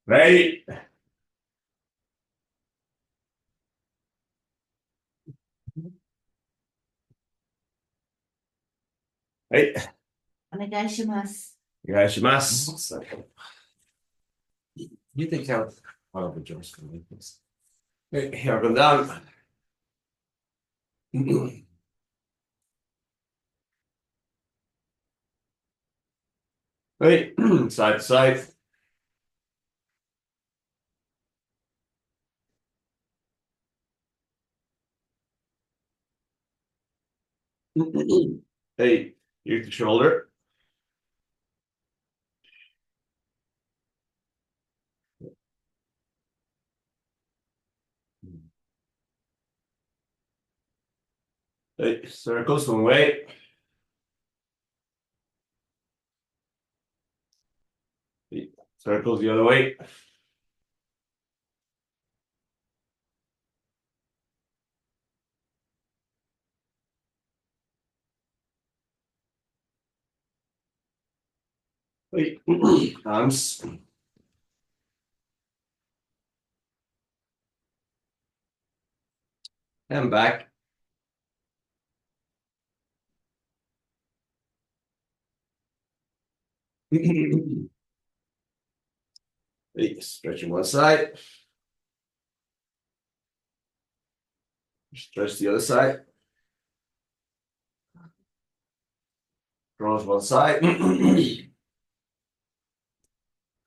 Ready?はい。お願いします。お願いします。You take out one of the jobs. Hey, here I go down. はい。side to side. はい。Use the shoulder. はい。Circles one way. はい。Circles the other way. はい。Arms. And back. はい。Stretching one side. Stretch the other side. Cross one side.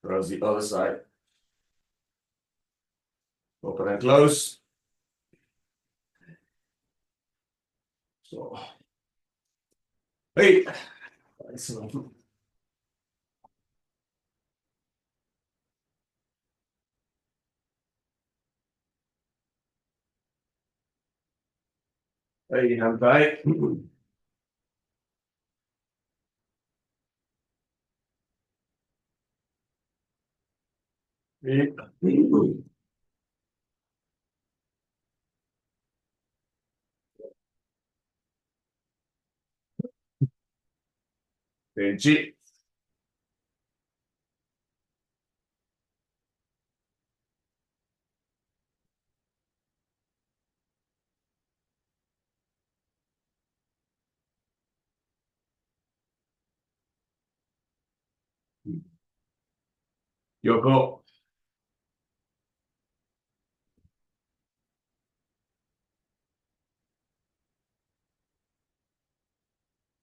Cross the other side. Open and close. So. Hey. Excellent. はい。反対。はい。ベンチ。横。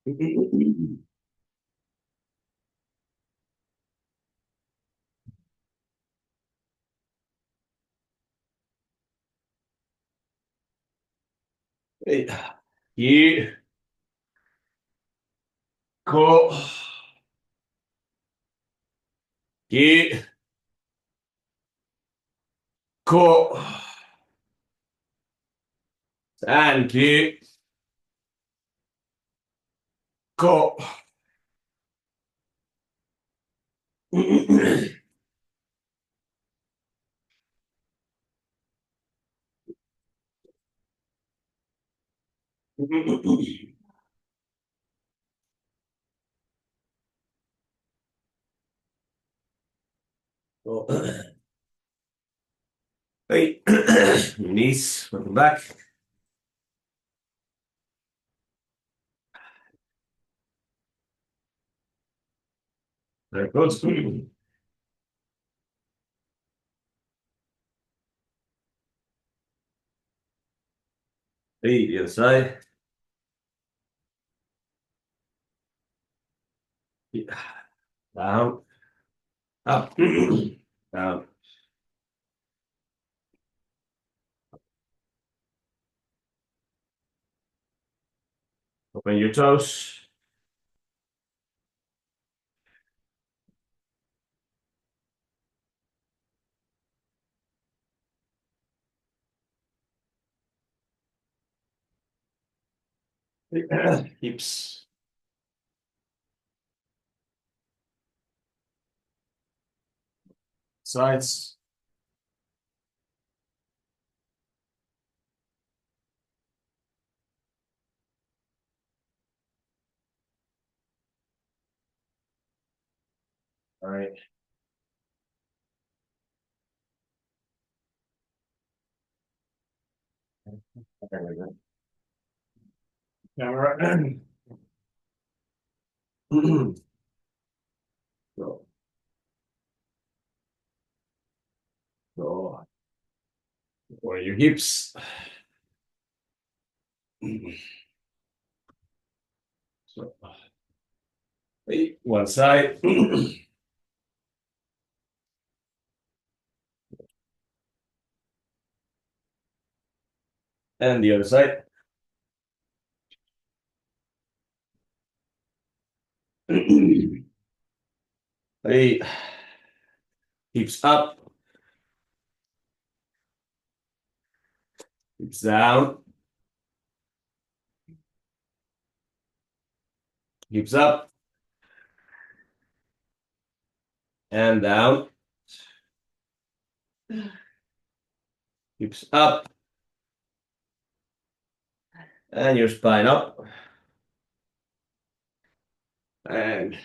はい。ぎ、こ、ぎ、こ、三、ぎ、こ。はい。Release. Welcome back. There it goes. はい。The other side. Down. Up. Down. Open your toes. Hips. Sides. All right. Okay, camera. Go. Go. Or your hips. So, hey, one side. And the other side. Hey, hips up, hips down, hips up and down, hips up, and your spine up. And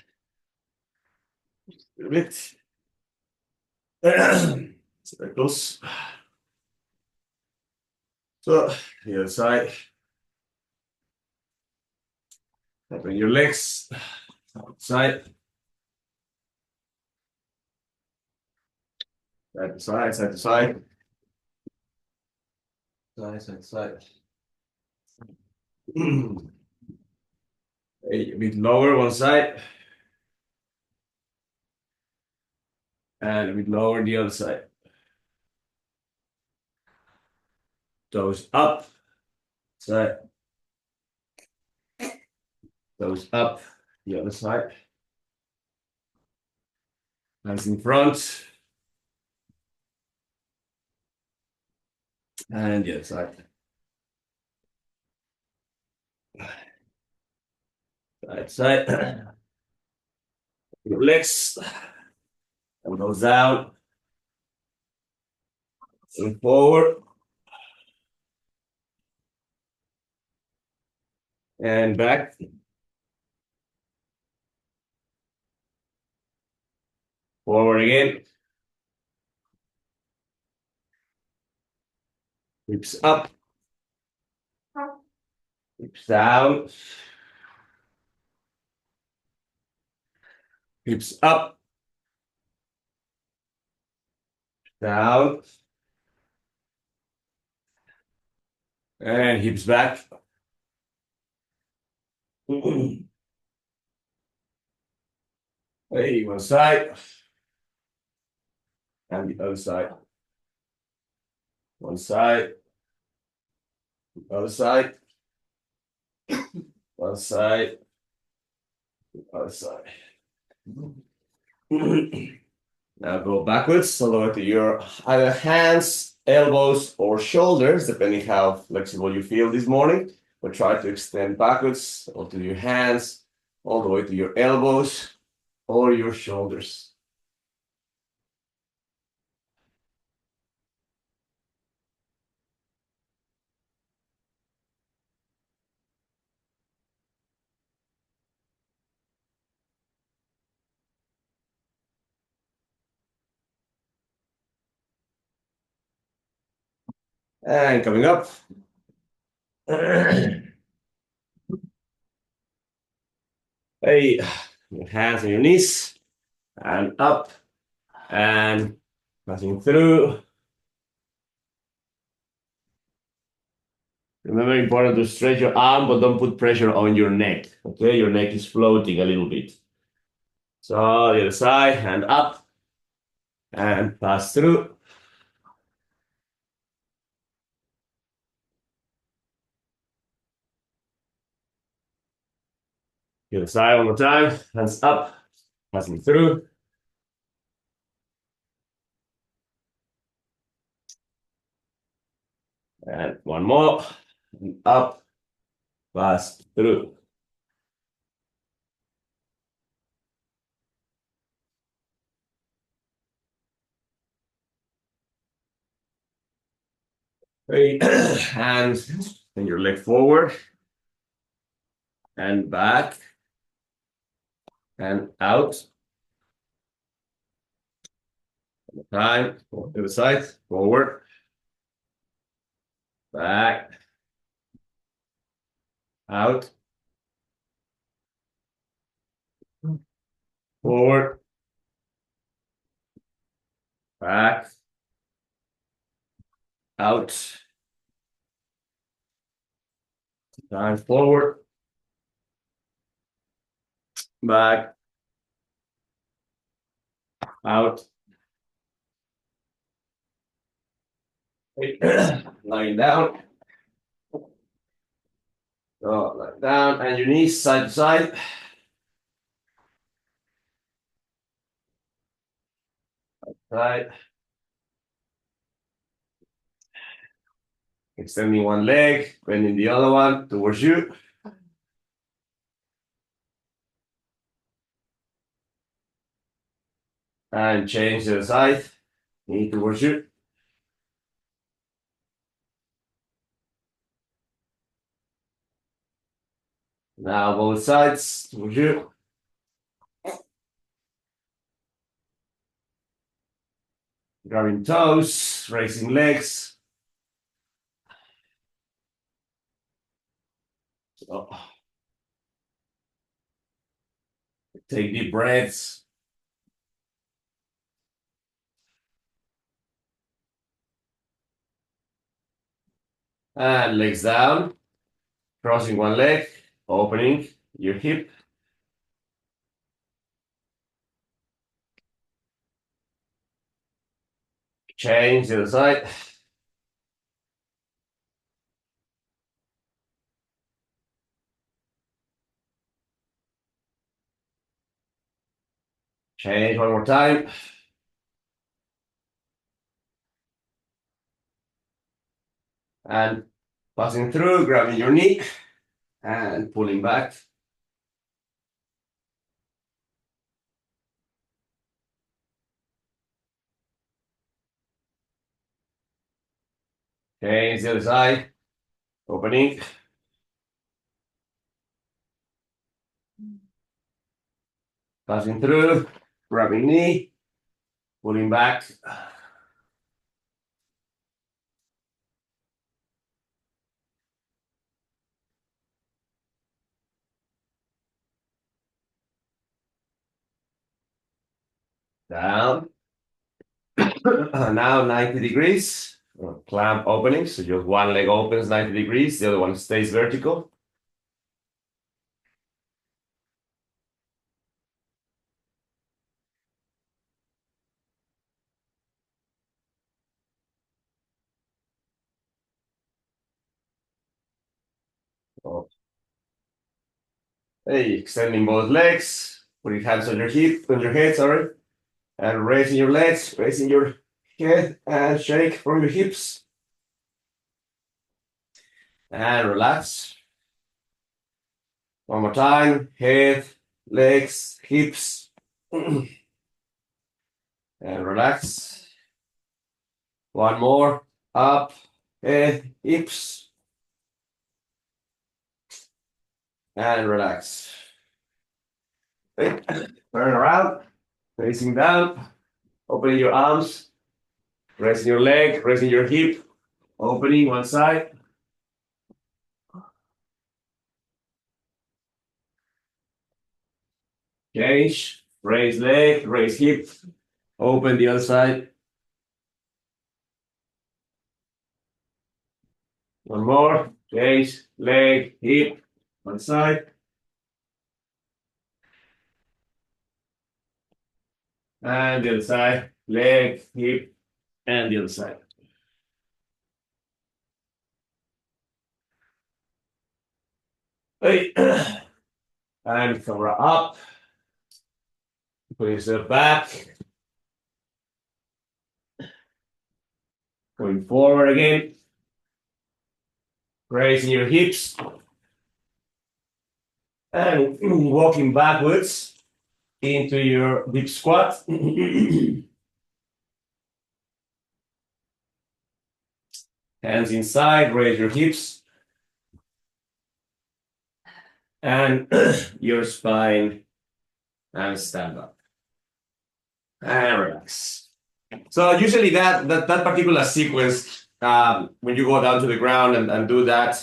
a bit. Circles. So, the other side. Open your legs. Outside. Side to side, side to side. Side, side, side. A bit lower one side. And a bit lower the other side. Toes up. Side. Toes up the other side. Hands in front. And the other side. Side, side. Your legs. And goes down. And forward. And back. Forward again. Hips up. Hips down. Hips up. Down. And hips back. Hey, one side. And the other side. One side. The other side. One side. The other side. Now go backwards, all the way to your either hands, elbows, or shoulders, depending how flexible you feel this morning. But try to extend backwards onto your hands, all the way to your elbows or your shoulders. And coming up. Hey, your hands on your knees, and up, and passing through. Remember, important to stretch your arm, but don't put pressure on your neck. Okay, your neck is floating a little bit. So the other side, hand up, and pass through. The other side one more time. Hands up, passing through. And one more. Up, pass through. Great. And then your leg forward and back and out. Time. To the side. Forward. Back. Out. Forward. Back. Out. Time forward. Back. Out. Lying down. So, lying down. And your knees side to side. Right. Extending one leg, bending the other one towards you. And change to the side, knee towards you. Now both sides towards you. Grabbing toes, raising legs. So, take deep breaths. And legs down, crossing one leg, opening your hip. Change to the side. Change one more time. And passing through, grabbing your knee and pulling back. Change the other side, opening. Passing through, grabbing knee, pulling back. Down. Now 90 degrees. Clamp opening. So just one leg opens 90 degrees, the other one stays vertical. Oh. Hey, extending both legs, putting hands on your hip, on your head, sorry, and raising your legs, raising your head, and shake from your hips. And relax. One more time, head, legs, hips, and relax. One more, up, head, hips, and relax. Okay. Turn around, facing down, opening your arms, raising your leg, raising your hip, opening one side. Change, raise leg, raise hip, open the other side. One more, change, leg, hip, one side. And the other side, leg, hip, and the other side. Hey. And camera up. Put yourself back. Going forward again. Raising your hips. And walking backwards into your deep squat. Hands inside, raise your hips. And your spine, and stand up. And relax. So usually that particular sequence, when you go down to the ground and do that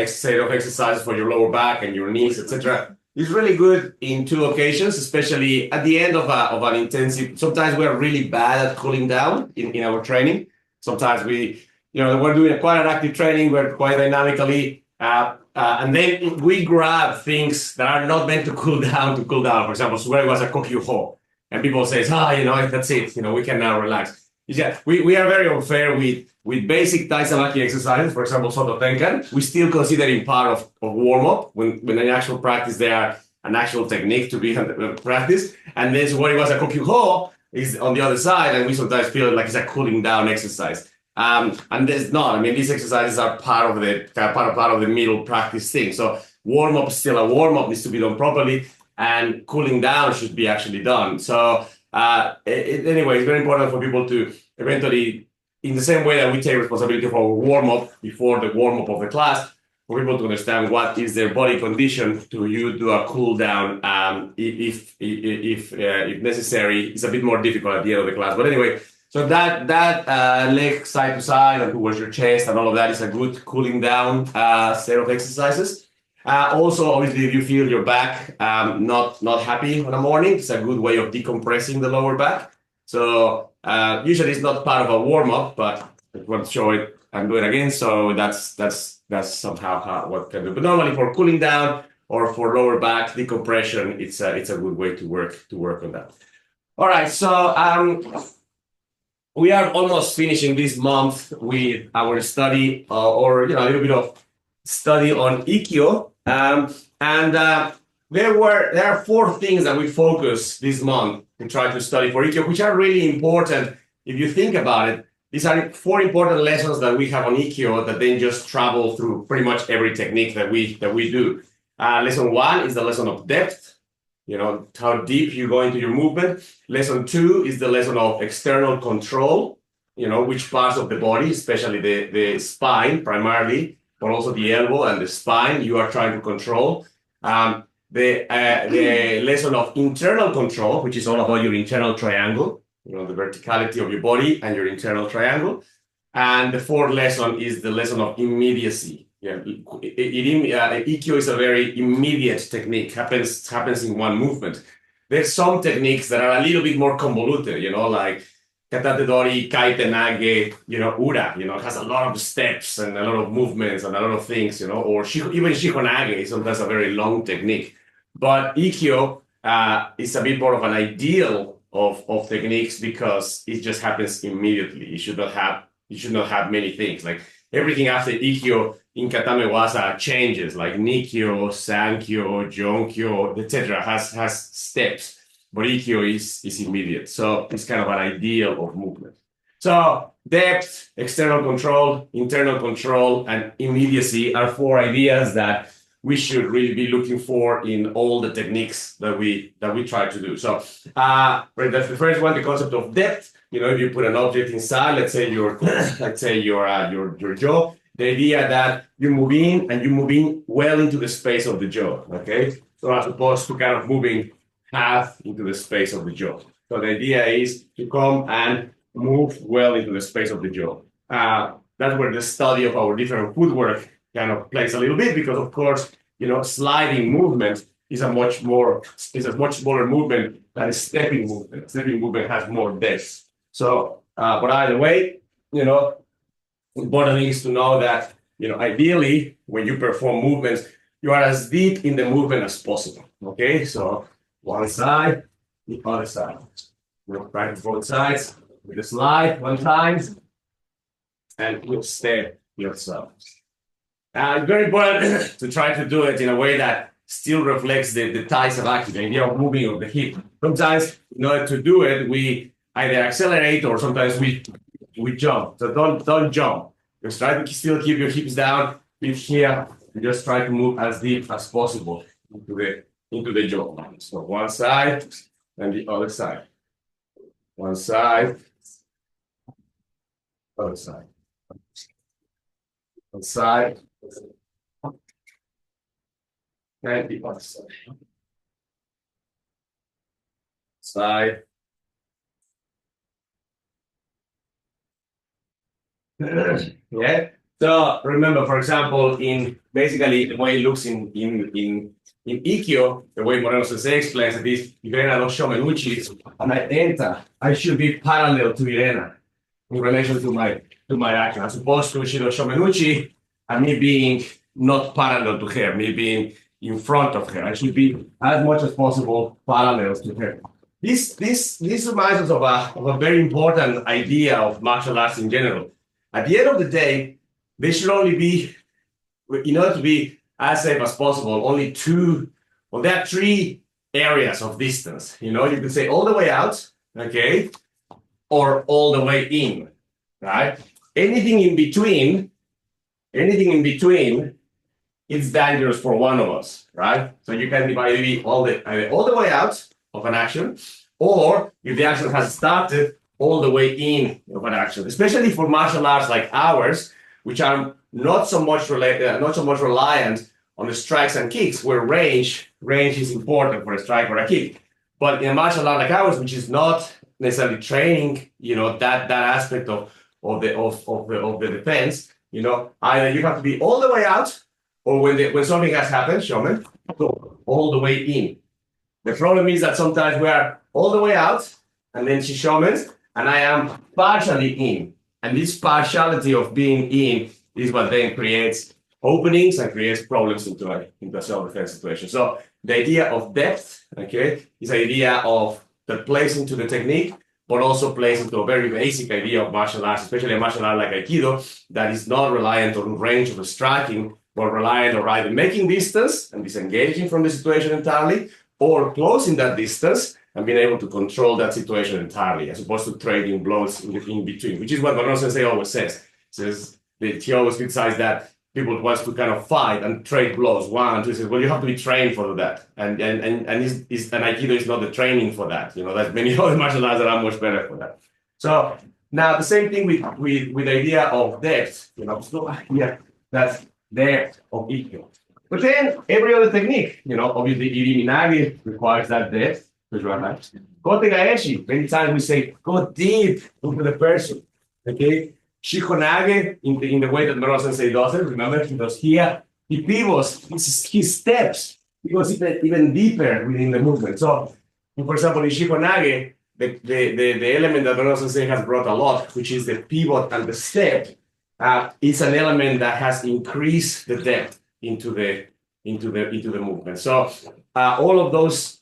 set of exercises for your lower back and your knees, etc., is really good in two occasions, especially at the end of an intensive. Sometimes we're really bad at cooling down in our training. Sometimes we're doing quite an active training, we're quite dynamically, and then we grab things that are not meant to cool down. For example, so where it was a Kokyu-ho. And people say, that's it. We can now relax. Yeah, we are very unfair with basic Taizabaki exercises. For example, Soto Tenkan, we still consider it part of warm-up. When in actual practice, they are an actual technique to be practiced. And then so what it was a Kokyu-ho is on the other side, and we sometimes feel like it's a cooling down exercise. And there's not. I mean, these exercises are part of the middle practice thing. So warm-up is still a warm-up, needs to be done properly. And cooling down should be actually done. So anyway, it's very important for people to eventually, in the same way that we take responsibility for our warm-up before the warm-up of the class, for people to understand what is their body condition to you do a cool down if necessary. It's a bit more difficult at the end of the class. But anyway, so that leg side to side and towards your chest and all of that is a good cooling down set of exercises. Also, obviously, if you feel your back not happy in the morning, it's a good way of decompressing the lower back. So usually it's not part of a warm-up, but I want to show it and do it again. So that's somehow what can do. But normally for cooling down or for lower back decompression, it's a good way to work on that. All right, so we are almost finishing this month with our study or a little bit of study on Ikkyo. There are 4 things that we focus this month to try to study for Ikkyo, which are really important. If you think about it, these are 4 important lessons that we have on Ikkyo that then just travel through pretty much every technique that we do. Lesson 1 is the lesson of depth, how deep you go into your movement. Lesson 2 is the lesson of external control, which parts of the body, especially the spine primarily, but also the elbow and the spine you are trying to control. The lesson of internal control, which is all about your internal triangle, the verticality of your body and your internal triangle. And the 4th lesson is the lesson of immediacy. Ikkyo is a very immediate technique, happens in one movement. There's some techniques that are a little bit more convoluted, like Katate Dori, Kaite Nage, Ura, has a lot of steps and a lot of movements and a lot of things, or even Shihonage is sometimes a very long technique. But Ikkyo is a bit more of an ideal of techniques because it just happens immediately. You should not have many things. Like everything after Ikkyo in Katame Wasa changes, like Nikkyo, Sankyo, Jonkyo, etc. has steps. But Ikkyo is immediate. So it's kind of an ideal of movement. So depth, external control, internal control, and immediacy are 4 ideas that we should really be looking for in all the techniques that we try to do. So that's the first one, the concept of depth. If you put an object inside, let's say your jaw, the idea that you move in and you move in well into the space of the jaw. Okay, so as opposed to kind of moving half into the space of the jaw. So the idea is to come and move well into the space of the jaw. That's where the study of our different footwork kind of plays a little bit because, of course, sliding movement is a much smaller movement than a stepping movement. Stepping movement has more depth. So, but either way, important thing is to know that, ideally, when you perform movements, you are as deep in the movement as possible. Okay, so one side, the other side. Practice both sides with a slide 1 time, and you step yourself. It's very important to try to do it in a way that still reflects the ties of Aikido, the idea of moving of the hip. Sometimes, in order to do it, we either accelerate or sometimes we jump. So don't jump. Just try to still keep your hips down, hips here, and just try to move as deep as possible into the jaw. So one side and the other side. One side, other side. One side, and the other side. Side. Yeah. So remember, for example, in basically the way it looks in Ikkyo, the way Moreno Sensei explains it is Irena no Shomenuchi, and I enter, I should be parallel to Irena in relation to my action, as opposed to Shido Shomenuchi and me being not parallel to her, me being in front of her. I should be as much as possible parallel to her. This reminds us of a very important idea of martial arts in general. At the end of the day, there should only be, in order to be as safe as possible, only there are three areas of distance. You could say all the way out, okay, or all the way in, right? Anything in between, it's dangerous for one of us, right? So you can either be all the way out of an action, or if the action has started, all the way in of an action, especially for martial arts like ours, which are not so much reliant on the strikes and kicks, where range is important for a strike or a kick. But in a martial art like ours, which is not necessarily training, that aspect of the defense, either you have to be all the way out, or when something has happened, Showman, go all the way in. The problem is that sometimes we are all the way out, and then she Showmans, and I am partially in. And this partiality of being in is what then creates openings and creates problems into a self-defense situation. So the idea of depth, okay, is the idea of that plays into the technique, but also plays into a very basic idea of martial arts, especially a martial art like Aikido, that is not reliant on range of striking, but reliant on either making distance and disengaging from the situation entirely, or closing that distance and being able to control that situation entirely, as opposed to trading blows in between, which is what Moreno Sensei always says. He always criticizes that people wants to kind of fight and trade blows. One, two, he says, well, you have to be trained for that. And Aikido is not the training for that. There's many other martial arts that are much better for that. So now the same thing with the idea of depth, so here, that's depth of Ikkyo. But then every other technique, obviously Iriminagi requires that depth. Kotegaeshi, many times we say, go deep into the person. Okay? Shikonage, in the way that Moreno Sensei does it, remember, he does here, he pivots, he steps, he goes even deeper within the movement. So, for example, in Shikonage, the element that Moreno Sensei has brought a lot, which is the pivot and the step, is an element that has increased the depth into the movement. So, in all of those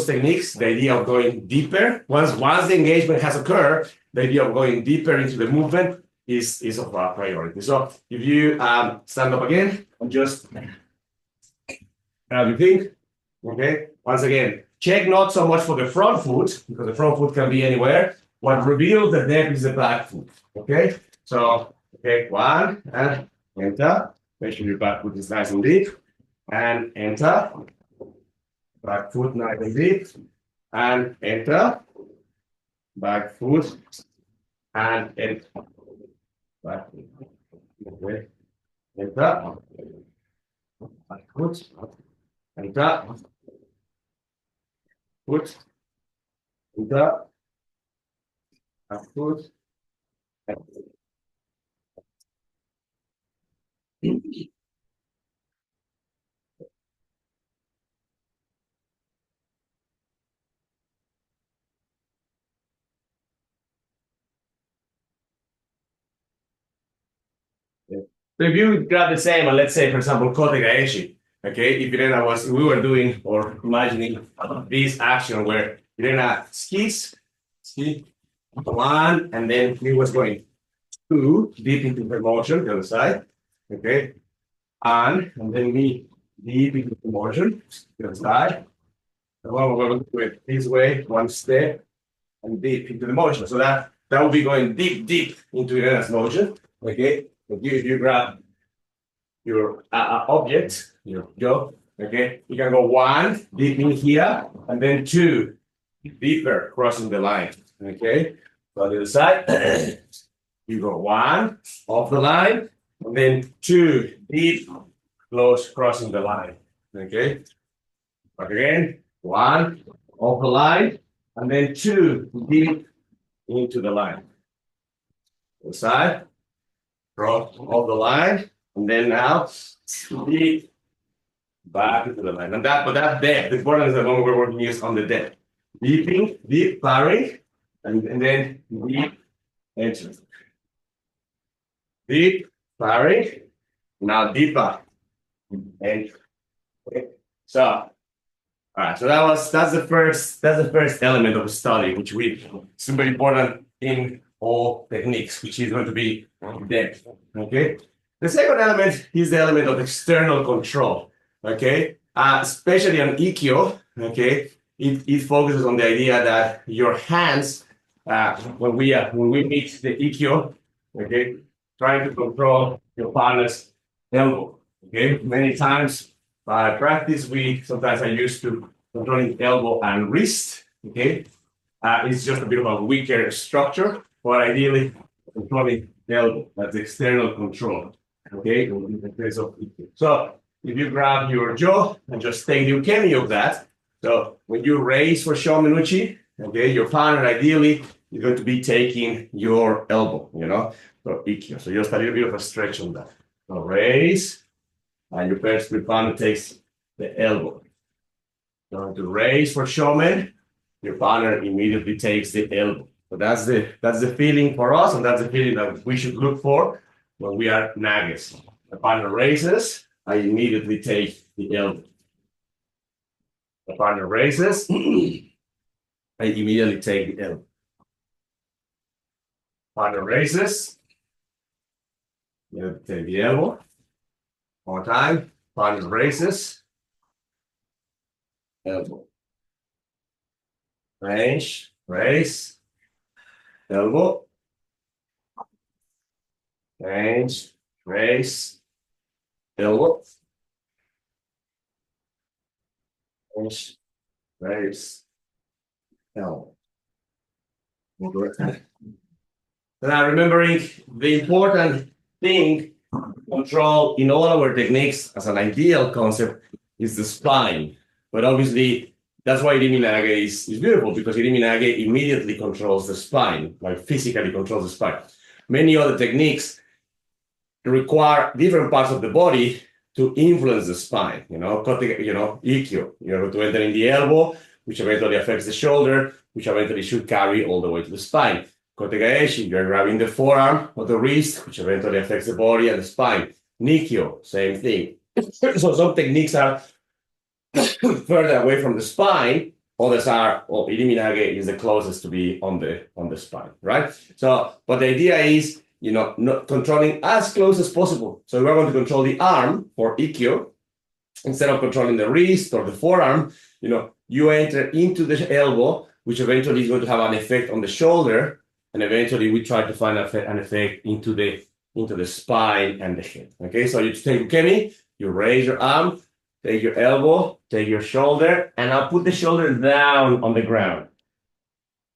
techniques, the idea of going deeper, once the engagement has occurred, the idea of going deeper into the movement is of a priority. So if you stand up again and just grab your thing, okay? Once again, check not so much for the front foot, because the front foot can be anywhere. What reveals the depth is the back foot, okay? So, okay, one, and enter. Make sure your back foot is nice and deep. And enter. Back foot nice and deep. And enter. Back foot. And enter. Back foot. Okay. Enter. Back foot. Enter. Foot. Enter. Back foot. So if you grab the same, and let's say, for example, Kotegaeshi, okay, if we were doing or imagining this action where Irena skis, one, and then he was going two, deep into her motion, the other side, okay, and then me deep into the motion, to the side. And we're going to do it this way, one step, and deep into the motion. So that will be going deep into the motion. Okay, if you grab your object, your jaw, okay, you can go one deep in here, and then two deeper crossing the line. Okay, so on the other side, you go one off the line, and then two deep, close crossing the line. Okay, back again, one off the line, and then two deep into the line. The side, cross off the line, and then now deep back into the line. And but that depth, the important is the one we're working is on the depth. Deep parring, and then deep entrance. Deep parring, now deeper entry. Okay. So, all right. So that's the first element of the study, which we super important in all techniques, which is going to be depth. Okay. The second element is the element of external control. Okay. Especially on Ikkyo. Okay. It focuses on the idea that your hands, when we meet the Ikkyo, okay, trying to control your partner's elbow. Okay. Many times by practice, sometimes I used to controlling elbow and wrist. Okay. It's just a bit of a weaker structure, but ideally controlling the elbow. That's external control. Okay. So if you grab your jaw and just take the ukemi of that. So when you raise for shomenuchi, okay, your partner ideally is going to be taking your elbow, so Ikkyo. So just a little bit of a stretch on that. So raise, and your partner takes the elbow. Going to raise for shomen, your partner immediately takes the elbow. So that's the feeling for us, and that's the feeling that we should look for when we are nages. The partner raises, I immediately take the elbow. The partner raises, I immediately take the elbow. Partner raises, you take the elbow. One more time, partner raises, elbow. Range, raise, elbow. Range, raise, elbow. Range, raise, elbow. Now, remembering the important thing, control in all our techniques as an ideal concept is the spine. But obviously, that's why Iriminage is beautiful, because Iriminage immediately controls the spine, like physically controls the spine. Many other techniques require different parts of the body to influence the spine. Ikkyo, you're going to enter in the elbow, which eventually affects the shoulder, which eventually should carry all the way to the spine. Kotegaeshi, you're grabbing the forearm or the wrist, which eventually affects the body and the spine. Nikyo, same thing. So some techniques are further away from the spine. Others are, Iriminage is the closest to be on the spine, right? So, but the idea is, not controlling as close as possible. So we're going to control the arm for Ikkyo. Instead of controlling the wrist or the forearm, you enter into the elbow, which eventually is going to have an effect on the shoulder. And eventually we try to find an effect into the spine and the head. Okay, so you take ukemi, you raise your arm, take your elbow, take your shoulder, and now put the shoulder down on the ground.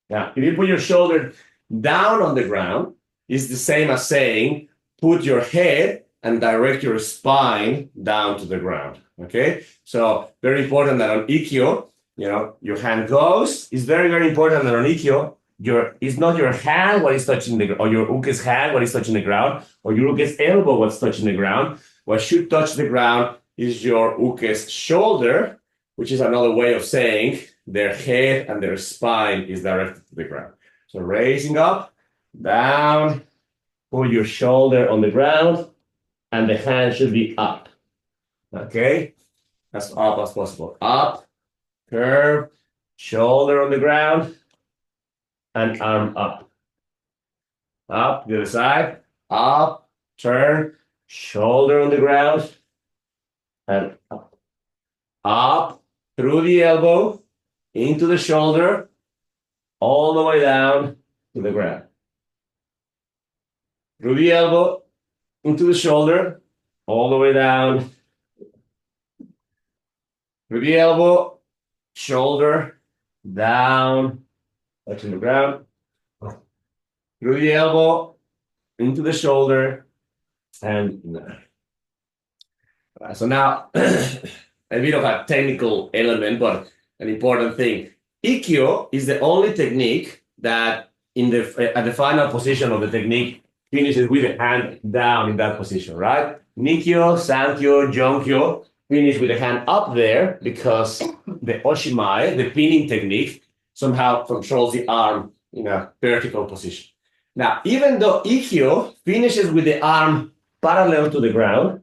Now, if you put your shoulder down on the ground, it's the same as saying, put your head and direct your spine down to the ground. Okay, so very important that on Ikkyo, your hand goes. It's very, very important that on Ikkyo, it's not your hand what is touching the ground, or your uke's hand what is touching the ground, or your uke's elbow what's touching the ground. What should touch the ground is your uke's shoulder, which is another way of saying their head and their spine is directed to the ground. So raising up, down, put your shoulder on the ground, and the hand should be up. Okay? As up as possible. Up, curve, shoulder on the ground, and arm up. Up, the other side. Up, turn, shoulder on the ground, and up. up through the elbow, into the shoulder, all the way down to the ground. Through the elbow, into the shoulder, all the way down. Through the elbow, shoulder, down, touching the ground. Through the elbow, into the shoulder, and so now a bit of a technical element, but an important thing. Ikkyo is the only technique that at the final position of the technique finishes with the hand down in that position, right? Nikkyo, Sankyo, Jonkyo finish with the hand up there because the Oshimai, the pinning technique, somehow controls the arm in a vertical position. Now, even though Ikkyo finishes with the arm parallel to the ground,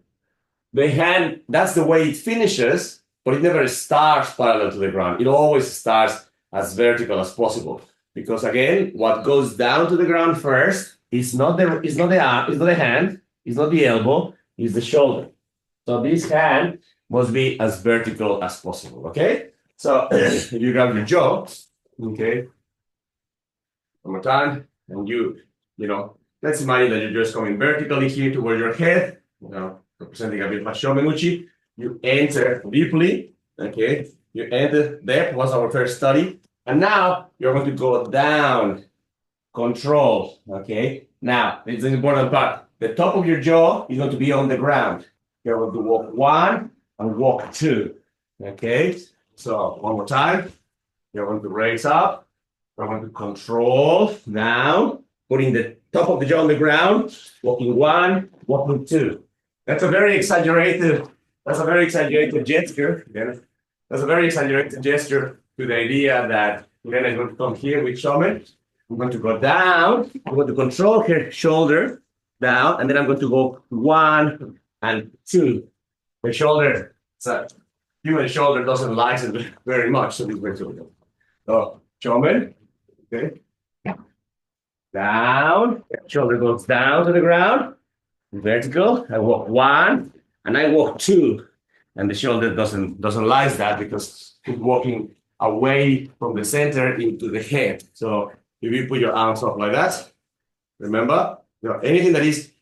the hand, that's the way it finishes, but it never starts parallel to the ground. It always starts as vertical as possible. Because again, what goes down to the ground first is not the arm, it's not the hand, it's not the elbow, it's the shoulder. So this hand must be as vertical as possible. Okay? So if you grab your jaw, okay, one more time, and you know, let's imagine that you're just coming vertically here toward your head, representing a bit of a shomenuchi. You enter deeply, okay? You enter depth, was our first study. And now you're going to go down, control, okay? Now, it's an important part. The top of your jaw is going to be on the ground. You're going to walk 1 and walk 2, okay? So one more time. You're going to raise up. You're going to control down, putting the top of the jaw on the ground, walking 1, walking 2. That's a very exaggerated gesture. That's a very exaggerated gesture to the idea that then I'm going to come here with Shomen. I'm going to go down. I'm going to control her shoulder down, and then I'm going to go 1 and 2. The shoulder, so human shoulder doesn't like it very much, so this is where to go. So Shomen, okay. Down, shoulder goes down to the ground. Vertical. I walk 1 and I walk 2, and the shoulder doesn't like that because it's walking away from the center into the head. So if you put your arms up like that, remember, anything that is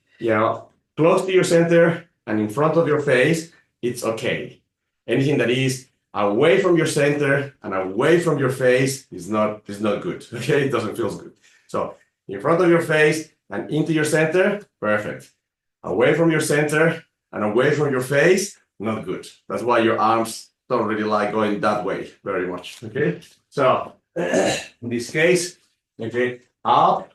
close to your center and in front of your face, it's okay. Anything that is away from your center and away from your face is not good. Okay, it doesn't feel good. So in front of your face and into your center, perfect. Away from your center and away from your face, not good. That's why your arms don't really like going that way very much. Okay, so in this case, okay, up,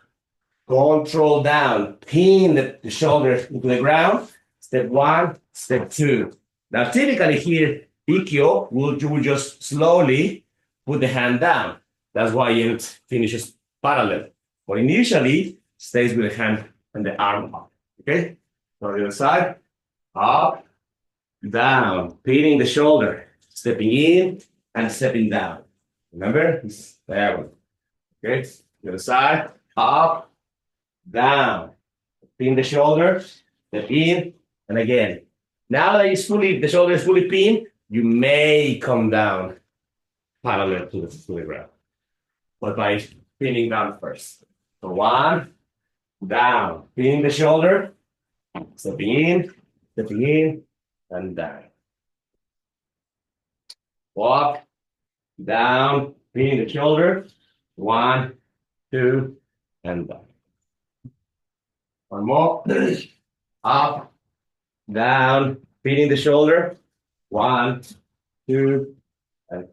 control down, pin the shoulders into the ground. Step 1, step 2. Now, typically here, Ikkyo you will just slowly put the hand down. That's why it finishes parallel. But initially, stays with the hand and the arm up. Okay. On the other side, up, down, pinning the shoulder, stepping in and stepping down. Remember? It's that one. Okay, the other side, up, down, pin the shoulder, step in, and again. Now that the shoulder is fully pinned, you may come down parallel to the ground, but by pinning down first. So 1, down, pinning the shoulder, stepping in, and down. Walk, down, pinning the shoulder. 1, 2, and down. One more. Up, down, pinning the shoulder. 1, 2, and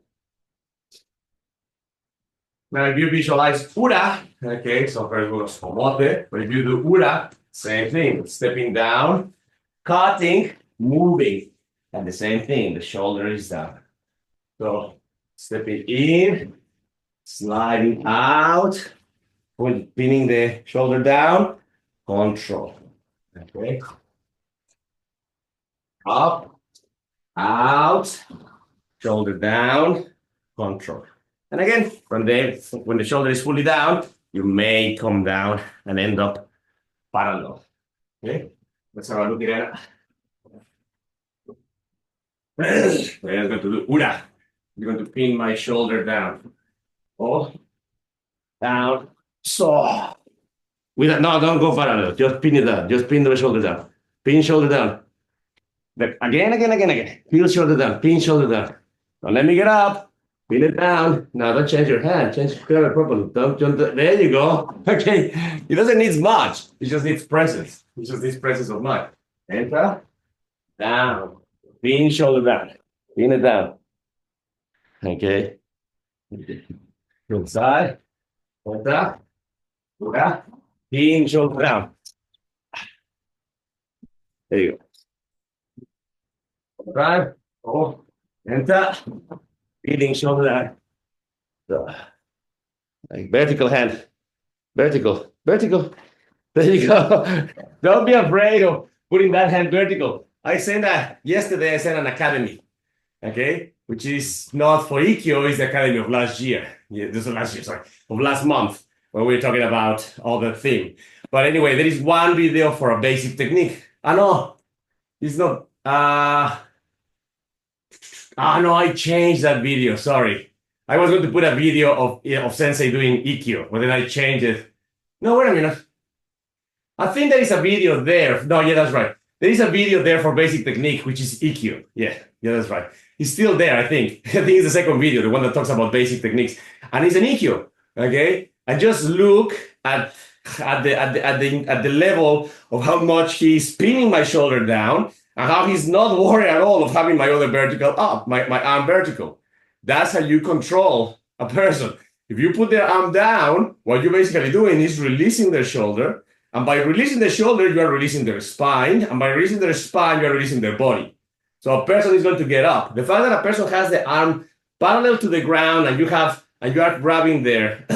now if you visualize Ura, okay, so first we'll Somote, but if you do Ura, same thing, stepping down, cutting, moving, and the same thing, the shoulder is down. So stepping in, sliding out, pinning the shoulder down, control. Okay. Up, out, shoulder down, control. And again, when the shoulder is fully down, you may come down and end up parallel. Okay, let's have a look at it. I'm going to do ura. I'm going to pin my shoulder down. Oh, down. So, no, don't go parallel. Just pin it down. Just pin the shoulder down. Pin shoulder down. Again. Pin shoulder down. Pin shoulder down. Now let me get up. Pin it down. Now don't change your hand. Change it properly. Don't. There you go. Okay. It doesn't need much. It just needs presence. It just needs presence of mind. Enter. Down. Pin shoulder down. Pin it down. Okay. Inside. Enter. Ura. Pin shoulder down. There you go. Right. Oh. Enter. Feeding shoulder down. So, like vertical hand. Vertical. There you go. Don't be afraid of putting that hand vertical. I sent that yesterday. I sent an academy, okay, which is not for Ikkyo. It's the academy of last year. Yeah, this is last year. Sorry, of last month when we were talking about all the theme. But anyway, there is one video for a basic technique. No, it's not. No, I changed that video. Sorry. I was going to put a video of Sensei doing Ikkyo, but then I changed it. No, wait a minute. I think there is a video there. No, yeah, that's right. There is a video there for basic technique, which is Ikkyo. Yeah, that's right. It's still there, I think. I think it's the second video, the one that talks about basic techniques. And it's an Ikkyo, okay? And just look at the level of how much he's pinning my shoulder down and how he's not worried at all of having my other vertical up, my arm vertical. That's how you control a person. If you put their arm down, what you're basically doing is releasing their shoulder. And by releasing the shoulder, you are releasing their spine. And by releasing their spine, you are releasing their body. So a person is going to get up. The fact that a person has the arm parallel to the ground and you are grabbing their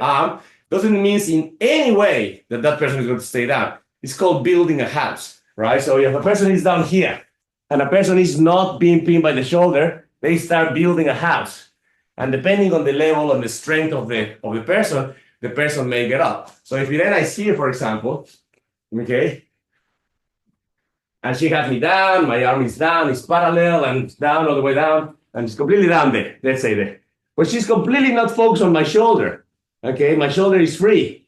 arm doesn't mean in any way that person is going to stay down. It's called building a house, right? So if a person is down here and a person is not being pinned by the shoulder, they start building a house. And depending on the level and the strength of the person may get up. So if Irena is here, for example, okay, and she has me down, my arm is down, it's parallel and down all the way down, and it's completely down there, let's say there. But she's completely not focused on my shoulder, okay? My shoulder is free,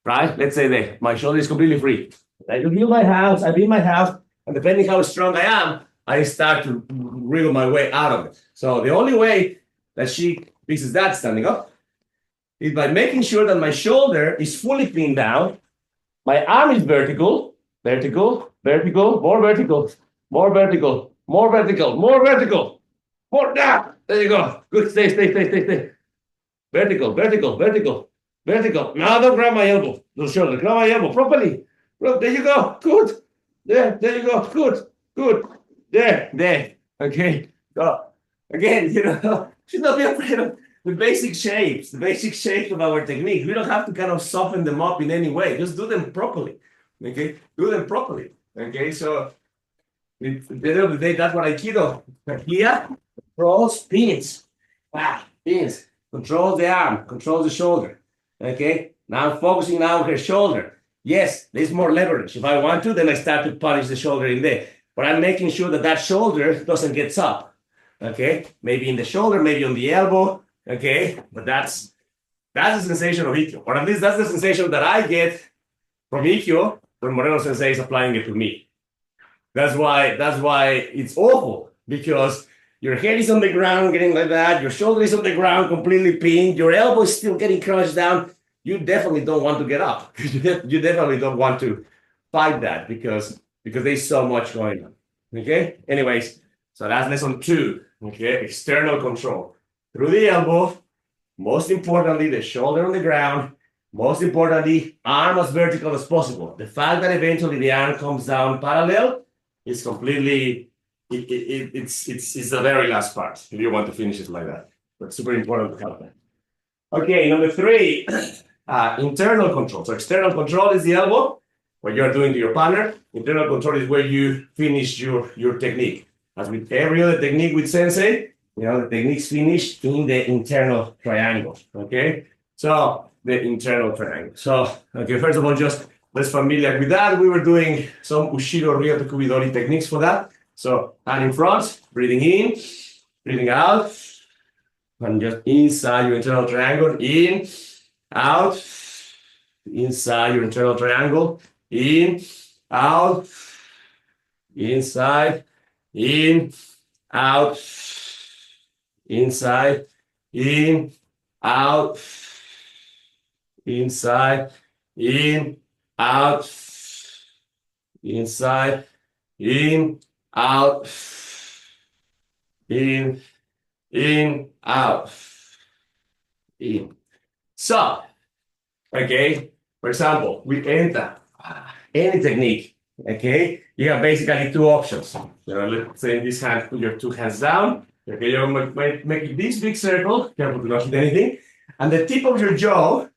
right? Let's say there, my shoulder is completely free. I build my house, and depending how strong I am, I start to wriggle my way out of it. So the only way that she fixes that standing up is by making sure that my shoulder is fully pinned down, my arm is vertical, more down. There you go. Good, stay. Vertical. Now don't grab my elbow, the shoulder, grab my elbow properly. Look, there you go. Good. There you go. Good. There. Okay. Go. Again, should not be afraid of the basic shapes of our technique. We don't have to kind of soften them up in any way. Just do them properly. Okay? Do them properly. Okay? So, at the end of the day, that's what Aikido. Here, controls pins. Pins. Controls the arm. Controls the shoulder. Okay? Now I'm focusing now on her shoulder. Yes, there's more leverage. If I want to, then I start to punish the shoulder in there. But I'm making sure that shoulder doesn't get up. Okay? Maybe in the shoulder, maybe on the elbow. Okay? But that's the sensation of Ikkyo. Or at least that's the sensation that I get from Ikkyo when Moreno Sensei is applying it to me. That's why it's awful, because your head is on the ground getting like that, your shoulder is on the ground completely pinned, your elbow is still getting crunched down. You definitely don't want to get up. You definitely don't want to fight that because there's so much going on. Okay? Anyways, so that's lesson 2. Okay? External control. Through the elbow, most importantly, the shoulder on the ground, most importantly, arm as vertical as possible. The fact that eventually the arm comes down parallel is completely, it's the very last part if you want to finish it like that. But super important to have that. Okay, number 3, internal control. So external control is the elbow, what you are doing to your partner. Internal control is where you finish your technique. As with every other technique with Sensei, the technique's finished in the internal triangle. Okay, so the internal triangle. So, okay, first of all, just less familiar with that, we were doing some Ushiro Ryoto Kubidori techniques for that. So hand in front, breathing in, breathing out, and just inside your internal triangle, in, out, inside your internal triangle, in, out, inside, in, out, inside, in, out, inside, in, out, inside, in, out, in, out, in. So, okay, for example, we enter any technique, okay, you have basically two options. Let's say in this hand, put your two hands down. Okay, you're make this big circle, careful to not hit anything, and the tip of your jaw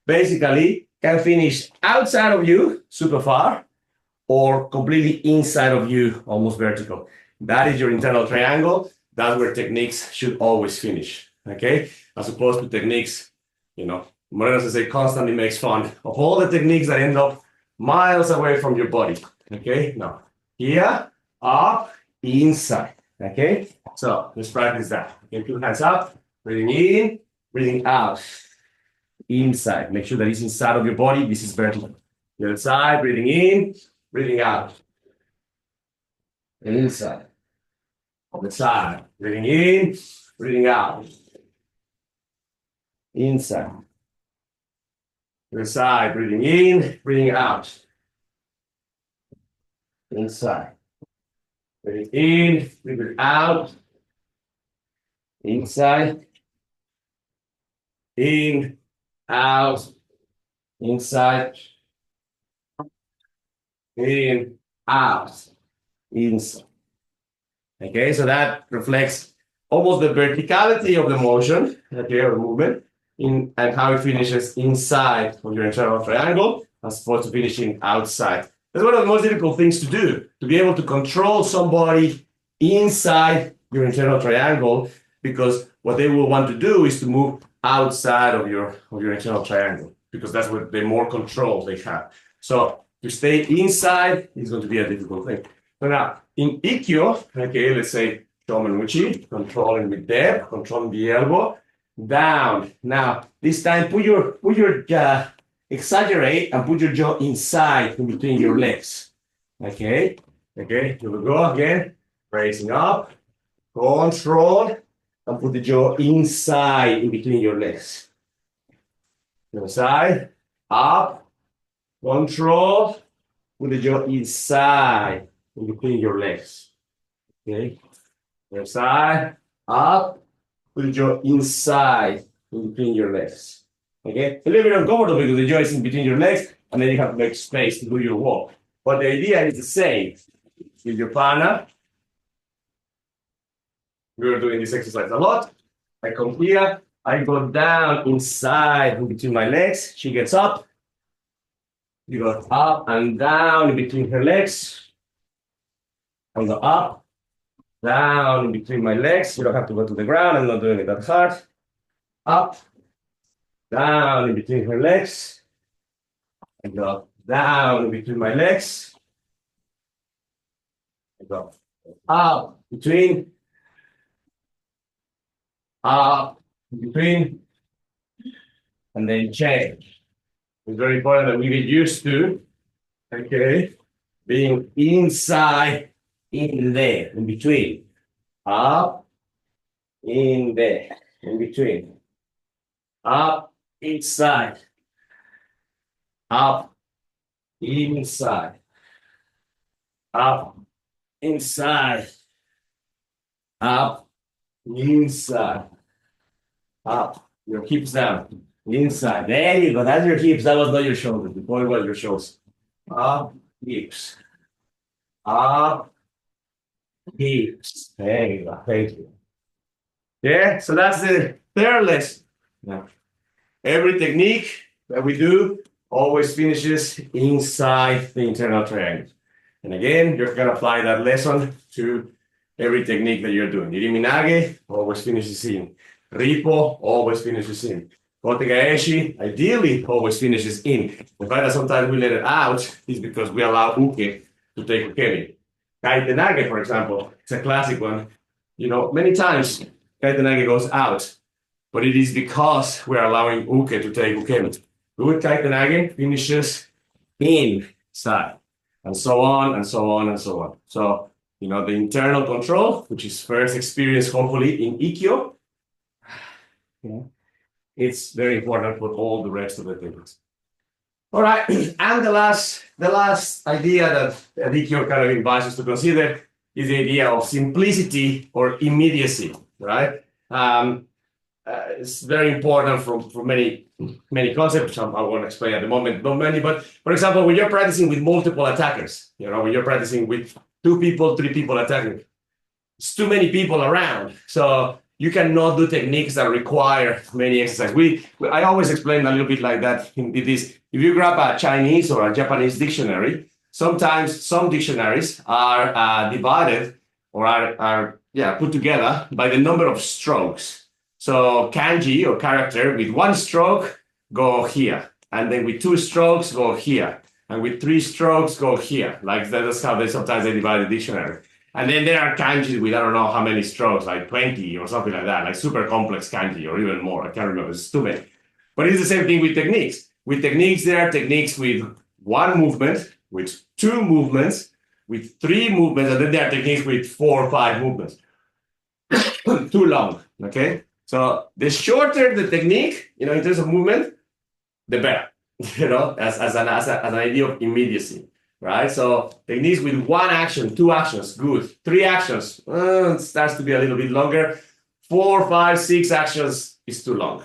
basically can finish outside of you, super far, or completely inside of you, almost vertical. That is your internal triangle. That's where techniques should always finish, okay? As opposed to techniques, Moreno says, constantly makes fun of all the techniques that end up miles away from your body, okay? Now, here, up, inside, okay? So let's practice that. Okay, two hands up, breathing in, breathing out, inside. Make sure that it's inside of your body. This is vertical. The other side, breathing in, breathing out, and inside. On the side, breathing in, breathing out, inside. The side, breathing in, breathing out, inside. Breathing in, breathing out, inside, in, out, inside, in, out, inside. Okay, so that reflects almost the verticality of the motion, okay, or movement, and how it finishes inside of your internal triangle as opposed to finishing outside. That's one of the most difficult things to do, to be able to control somebody inside your internal triangle, because what they will want to do is to move outside of your internal triangle, because that's what the more control they have. So to stay inside is going to be a difficult thing. So now, in Ikkyo, okay, let's say Shomen-uchi, controlling with depth, controlling the elbow, down. Now, this time, put your exaggerate and put your jaw inside in between your legs. Okay, here we go again, raising up, control, and put the jaw inside in between your legs. The side, up, control, put the jaw inside in between your legs. Okay, the side, up, put the jaw inside in between your legs. Okay, a little bit uncomfortable because the jaw is in between your legs, and then you have to make space to do your walk. But the idea is the same. With your partner, we're doing this exercise a lot. I come here, I go down inside in between my legs. She gets up. You go up and down in between her legs. I go up, down in between my legs. You don't have to go to the ground. I'm not doing it that hard. Up, down in between her legs. I go down in between my legs. I go up, between, up, between, and then change. It's very important that we get used to, okay, being inside, in there, in between. Up, in there, in between. Up, inside. Up, inside. Up, inside. Up, inside. Up, your hips down. Inside. There you go. That's your hips. That was not your shoulders. The point was your shoulders. Up, hips. Up, hips. There you go. Thank you. Yeah, so that's the third lesson. Now, every technique that we do always finishes inside the internal triangle. And again, you're going to apply that lesson to every technique that you're doing. Iriminage always finishes in. Ripo always finishes in. Kotegaeshi ideally always finishes in. The fact that sometimes we let it out is because we allow uke to take ukemi. Kaitenage, for example, it's a classic one. Many times Kaitenage goes out, but it is because we're allowing uke to take ukemi. Good Kaitenage finishes inside, and so on, and so on, and so on. So, the internal control, which is first experienced, hopefully, in Ikkyo, it's very important for all the rest of the things. All right, and the last idea that Ikkyo kind of invites us to consider is the idea of simplicity or immediacy, right? It's very important for many concepts I won't explain at the moment, but for example, when you're practicing with multiple attackers, when you're practicing with 2 people, 3 people attacking, it's too many people around. So you cannot do techniques that require many exercises. I always explain a little bit like that. It is, if you grab a Chinese or a Japanese dictionary, sometimes some dictionaries are divided or are put together by the number of strokes. So kanji or character with 1 stroke go here, and then with 2 strokes go here, and with 3 strokes go here. Like that's how sometimes they divide the dictionary. And then there are kanji with I don't know how many strokes, like 20 or something like that, like super complex kanji or even more. I can't remember, it's too many. But it's the same thing with techniques. With techniques, there are techniques with 1 movement, with 2 movements, with 3 movements, and then there are techniques with 4 or 5 movements. Too long, okay? So the shorter the technique, in terms of movement, the better, as an idea of immediacy. Right? So techniques with 1 action, 2 actions, good. 3 actions, it starts to be a little bit longer. 4, 5, 6 actions is too long.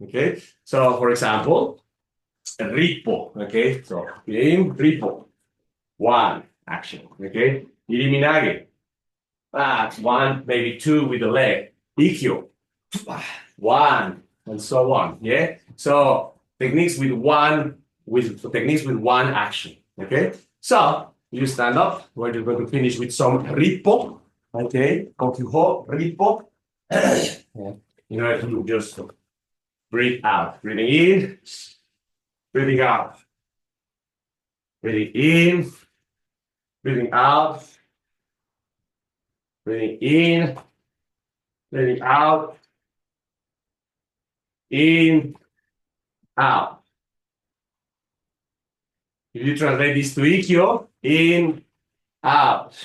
Okay? So for example, Rippo. Okay? So in Rippo, 1 action. Okay? Iriminage. 1, maybe 2 with the leg. Ikkyo. 1, and so on. Yeah? So techniques with 1 action. Okay? So you stand up. We're going to finish with some Rippo. Okay? Kokuho, Rippo. You just breathe out. Breathing in, breathing out. Breathing in, breathing out. Breathing in, breathing out. In, out. If you translate this to Ikkyo, in, out,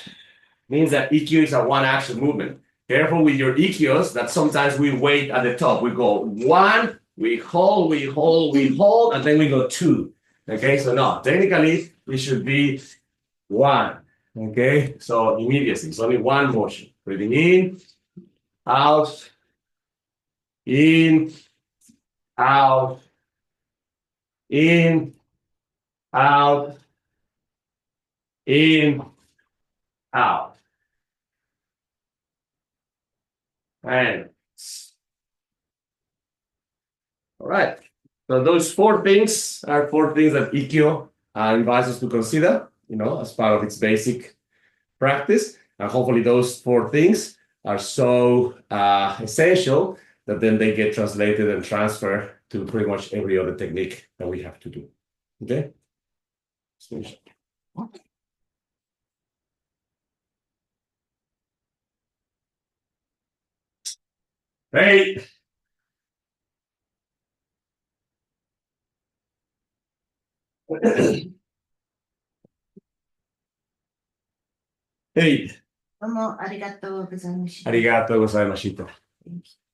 means that Ikkyo is a 1 action movement. Careful with your Ikkyos that sometimes we wait at the top. We go 1, we hold, and then we go 2. Okay, so no, technically it should be 1. Okay, so immediacy. It's only 1 motion. Breathing in, out, in, out, in, out, in, out. And all right. So those 4 things are 4 things that Ikkyo invites us to consider, as part of its basic practice. And hopefully those 4 things are so essential that then they get translated and transferred to pretty much every other technique that we have to do. Okay? Hey! Hey! どうもありがとうございました。Arigato gozaimashita. Thank you.